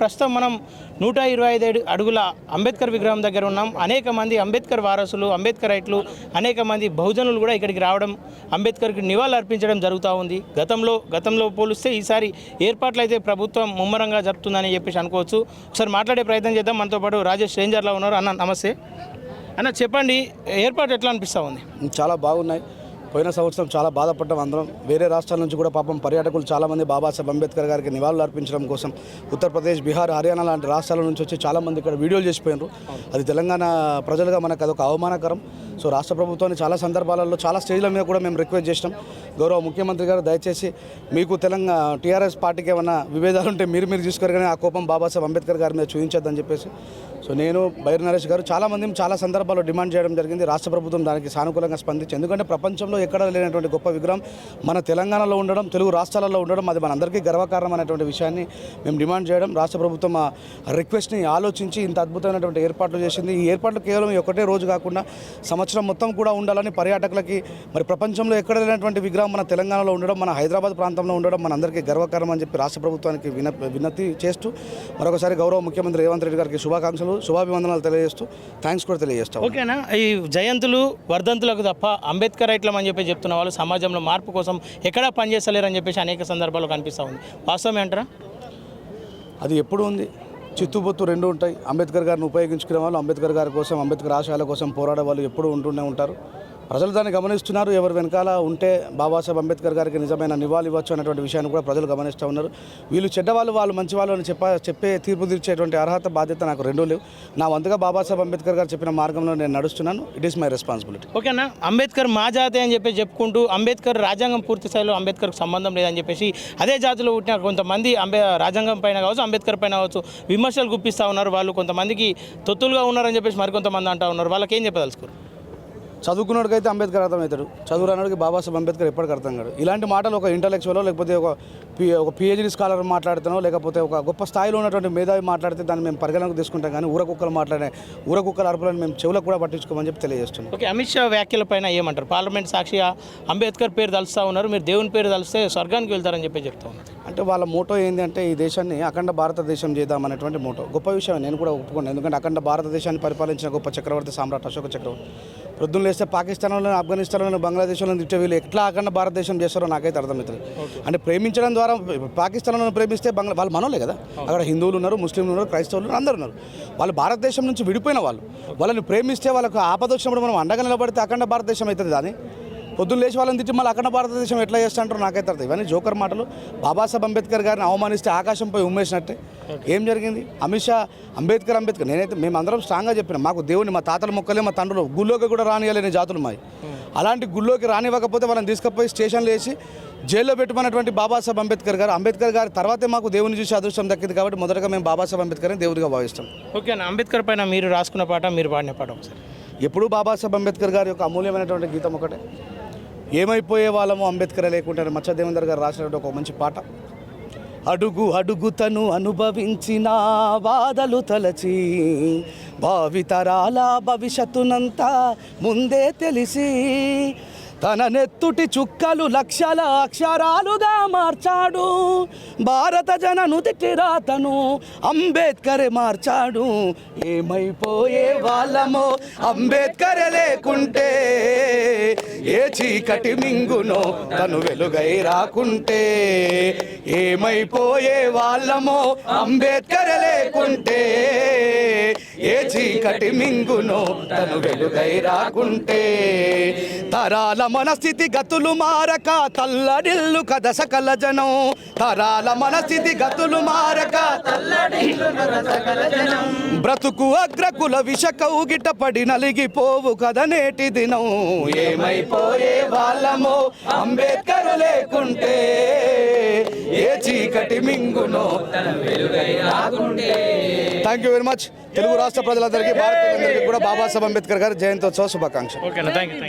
ప్రస్తుతం మనం 125 అడుగుల అంబేద్కర్ విగ్రహం దగ్గర ఉన్నాం. అనేక మంది అంబేద్కర్ వారసులు, అంబేద్కర్ రైట్లు, అనేక మంది బహుజనులు కూడా ఇక్కడికి రావడం, అంబేద్కర్కి నివాళులు అర్పించడం జరుగుతూ ఉంది. గతంలో పోలిస్తే ఈసారి ఏర్పాట్లు అయితే ప్రభుత్వం ముమ్మరంగా జరుపుతుందని చెప్పేసి అనుకోవచ్చు. ఒకసారి మాట్లాడే ప్రయత్నం చేద్దాం. మనతో పాటు రాజేష్ రేంజర్లో ఉన్నారు. అన్న నమస్తే. అన్న చెప్పండి, ఏర్పాటు ఎట్లా అనిపిస్తూ ఉంది? చాలా బాగున్నాయి. పోయిన సంవత్సరం చాలా బాధపడ్డాం అందరం. వేరే రాష్ట్రాల నుంచి కూడా పాపం పర్యాటకులు చాలామంది బాబాసాహెబ్ అంబేద్కర్ గారికి నివాళులు అర్పించడం కోసం ఉత్తరప్రదేశ్, బీహార్, హర్యానా లాంటి రాష్ట్రాల నుంచి వచ్చి చాలామంది ఇక్కడ వీడియోలు చేసిపోయినారు. అది తెలంగాణ ప్రజలుగా మనకు అదొక అవమానకరం. సో రాష్ట్ర ప్రభుత్వాన్ని చాలా సందర్భాలలో చాలా స్టేజ్ల మీద కూడా మేము రిక్వెస్ట్ చేసినాం. గౌరవ ముఖ్యమంత్రి గారు దయచేసి మీకు తెలంగాణ టీఆర్ఎస్ పార్టీకి ఏమైనా విభేదాలు ఉంటే మీరు చూసుకోరు, కానీ ఆ కోపం బాబాసాహెబ్ అంబేద్కర్ గారి మీద చూపించొద్దని చెప్పేసి సో నేను బైర్ నరేష్ గారు చాలామంది చాలా సందర్భాల్లో డిమాండ్ చేయడం జరిగింది. రాష్ట్ర ప్రభుత్వం దానికి సానుకూలంగా స్పందించి, ఎందుకంటే ప్రపంచంలో ఎక్కడ లేనటువంటి గొప్ప విగ్రహం మన తెలంగాణలో ఉండడం, తెలుగు రాష్ట్రాలలో ఉండడం, అది మనందరికీ గర్వకారణం అనేటువంటి విషయాన్ని మేము డిమాండ్ చేయడం, రాష్ట్ర ప్రభుత్వం ఆ రిక్వెస్ట్ని ఆలోచించి ఇంత అద్భుతమైనటువంటి ఏర్పాట్లు చేసింది. ఈ ఏర్పాట్లు కేవలం ఒకటే రోజు కాకుండా సంవత్సరం మొత్తం కూడా ఉండాలని పర్యాటకులకి, మరి ప్రపంచంలో ఎక్కడ లేనటువంటి విగ్రహం మన తెలంగాణలో ఉండడం, మన హైదరాబాద్ ప్రాంతంలో ఉండడం మనందరికీ గర్వకారణం అని చెప్పి రాష్ట్ర ప్రభుత్వానికి వినతి చేస్తూ మరొకసారి గౌరవ ముఖ్యమంత్రి రేవంత్ రెడ్డి గారికి శుభాకాంక్షలు, శుభాభివందనాలు తెలియజేస్తూ థ్యాంక్స్ కూడా తెలియజేస్తాం. ఓకేనా, ఈ జయంతులు వర్ధంతులకు తప్ప అంబేద్కర్ రైట్లం అని చెప్పి చెప్తున్న వాళ్ళు సమాజంలో మార్పు కోసం ఎక్కడా పనిచేస్తలేరని చెప్పేసి అనేక సందర్భాల్లో కనిపిస్తూ ఉంది. వాస్తవమే అంటారా? అది ఎప్పుడు ఉంది, చిత్తుబొత్తు రెండు ఉంటాయి. అంబేద్కర్ గారిని ఉపయోగించుకునే వాళ్ళు, అంబేద్కర్ గారి కోసం, అంబేద్కర్ ఆశయాల కోసం పోరాడే వాళ్ళు ఎప్పుడూ ఉంటూనే ఉంటారు. ప్రజలు దాన్ని గమనిస్తున్నారు. ఎవరు వెనకాల ఉంటే బాబాసాహెబ్ అంబేద్కర్ గారికి నిజమైన నివాళి ఇవ్వచ్చు అనేటువంటి విషయాన్ని కూడా ప్రజలు గమనిస్తూ ఉన్నారు. వీళ్ళు చెడ్డవాళ్ళు, వాళ్ళు మంచి వాళ్ళు అని చెప్పే తీర్పు తీర్చేటువంటి అర్హత, బాధ్యత నాకు రెండూ లేవు. నా వంతుగా బాబాసాహెబ్ అంబేద్కర్ గారు చెప్పిన మార్గంలో నేను నడుస్తున్నాను. It is my responsibility. ఓకేనా, అంబేద్కర్ మా జాతి అని చెప్పి చెప్పుకుంటూ అంబేద్కర్ రాజ్యాంగం పూర్తి స్థాయిలో అంబేద్కర్కి సంబంధం లేదని చెప్పేసి అదే జాతిలో పుట్టిన కొంతమంది రాజ్యాంగం పైన కావచ్చు, అంబేద్కర్ పైన కావచ్చు విమర్శలు గుప్పిస్తూ ఉన్నారు. వాళ్ళు కొంతమందికి తొత్తులుగా ఉన్నారని చెప్పేసి మరికొంతమంది అంటూ ఉన్నారు. వాళ్ళకి ఏం చెప్పదలుచుకోరు? చదువుకున్నోడికైతే అంబేద్కర్ అర్థమవుతాడు, చదువు రానోడికి బాబాసాహెబ్ అంబేద్కర్ ఎప్పటికీ అర్థం కాదు. ఇలాంటి మాటలు ఒక ఇంటలెక్చువల్, లేకపోతే ఒక పిహెచ్డి స్కాలర్ మాట్లాడుతానో, లేకపోతే ఒక గొప్ప స్థాయిలో ఉన్నటువంటి మేధావి మాట్లాడితే దాన్ని మేము పరిగణనకు తీసుకుంటాం, కానీ ఊరకుక్కల అరుపులను మేము చెవులకు కూడా పట్టించుకోమని చెప్పి తెలియజేస్తున్నాం. ఓకే, అమిత్ షా వ్యాఖ్యల పైన ఏమంటారు? పార్లమెంట్ సాక్షిగా అంబేద్కర్ పేరు తలుస్తూ ఉన్నారు, మీరు దేవుని పేరు తలిస్తే స్వర్గానికి వెళ్తారని చెప్పి చెప్తా ఉన్నారు. అంటే వాళ్ళ మోటో ఏంటి అంటే ఈ దేశాన్ని అఖండ భారతదేశం చేద్దామనేటువంటి మోటో. గొప్ప విషయం, నేను కూడా ఒప్పుకున్నాను. ఎందుకంటే అఖండ భారతదేశాన్ని పరిపాలించిన గొప్ప చక్రవర్తి సామ్రాట్ అశోక చక్రవర్తి. ప్రొద్దున లేస్తే పాకిస్తాన్లో, ఆఫ్ఘనిస్తాన్లో, బంగ్లాదేశ్లో తిట్టే వీళ్ళు ఎట్లా అఖండ భారతదేశం చేస్తారో నాకైతే అర్థమవుతుంది. అంటే ప్రేమించడం ద్వారా, పాకిస్తాన్లో ప్రేమిస్తే వాళ్ళు మనోలే కదా, అక్కడ హిందువులు ఉన్నారు, ముస్లింలు ఉన్నారు, క్రైస్తవులు అందరూ ఉన్నారు. వాళ్ళు భారతదేశం నుంచి విడిపోయిన వాళ్ళు. వాళ్ళని ప్రేమిస్తే, వాళ్ళకు ఆపద వచ్చినప్పుడు మనం అండగా నిలబడితే అఖండ భారతదేశం అవుతుంది. దాన్ని పొద్దున్న లేచి వాళ్ళని తిట్టి మళ్ళీ అఖండ భారతదేశం ఎట్లా చేస్తా అంటారు నాకైతే అర్థం. ఇవన్నీ జోకర్ మాటలు. బాబాసాహెబ్ అంబేద్కర్ గారిని అవమానిస్తే ఆకాశంపై ఉమ్మేసినట్టే. ఏం జరిగింది? అమిత్ షా అంబేద్కర్ నేనైతే మేమందరం స్ట్రాంగ్గా చెప్పినాం, మాకు దేవుని, మా తాతల మొక్కలే, మా తండ్రులు గుళ్ళోకి కూడా రానియలేని జాతులు మాయి. అలాంటి గుళ్ళోకి రానివ్వకపోతే వాళ్ళని తీసుకుపోయి స్టేషన్లో వేసి జైల్లో పెట్టుకున్నటువంటి బాబాసాహెబ్ అంబేద్కర్ గారి తర్వాతే మాకు దేవుని చూసి అదృష్టం దక్కింది. కాబట్టి మొదటగా మేము బాబాసాహెబ్ అంబేద్కర్ని దేవుడిగా భావిస్తాం. ఓకే అన్న, అంబేద్కర్ పైన మీరు రాసుకున్న పాట, మీరు పాడిన పాట ఒకసారి. ఎప్పుడూ బాబాసాహెబ్ అంబేద్కర్ గారి యొక్క అమూల్యమైనటువంటి గీతం ఒకటే, ఏమైపోయే వాళ్ళము అంబేద్కర్ లేకుంటే మచ్చదేవేందర్ గారు రాసినటువంటి ఒక మంచి పాట. అడుగు అడుగు తను అనుభవించిన బాధలు తలచి, భావితరాల భవిష్యత్తునంతా ముందే తెలిసి, తన నెత్తుటి చుక్కలు లక్షల అక్షరాలుగా మార్చాడు, భారత జన నుదిటి రాతను అంబేద్కరే మార్చాడు. ఏమైపోయే వాళ్ళమో అంబేద్కర్ లేకుంటే, ఏ చీకటి మింగునో తను వెలుగై రాకుంటే. ఏమైపోయే వాళ్ళమో అంబేద్కర్ లేకుంటే, ఏ చీకటి మింగునో తను వెలుగై రాకుంటే. తరాల మనస్థితి గతులు మారక తల్లడిల్లు కథ సకల జనం, తరాల మనస్థితి గతులు మారక తల్లడిల్లు కథ సకల జనం. బ్రతుకు అగ్రకుల విష కౌగిట పడి నలిగిపోవు కథ నేటి దినం. ఏమైపోయే వాళ్ళమో అంబేద్కర్ లేకుంటే, ఏ చీకటి మింగునో తన వెలుగై రాకుంటే. Thank you very much. Telugu రాష్ట్ర ప్రజలందరికీ, భారతీయులందరికీ కూడా బాబాసాహెబ్ అంబేద్కర్ గారి జయంతోత్సవ శుభాకాంక్షలు.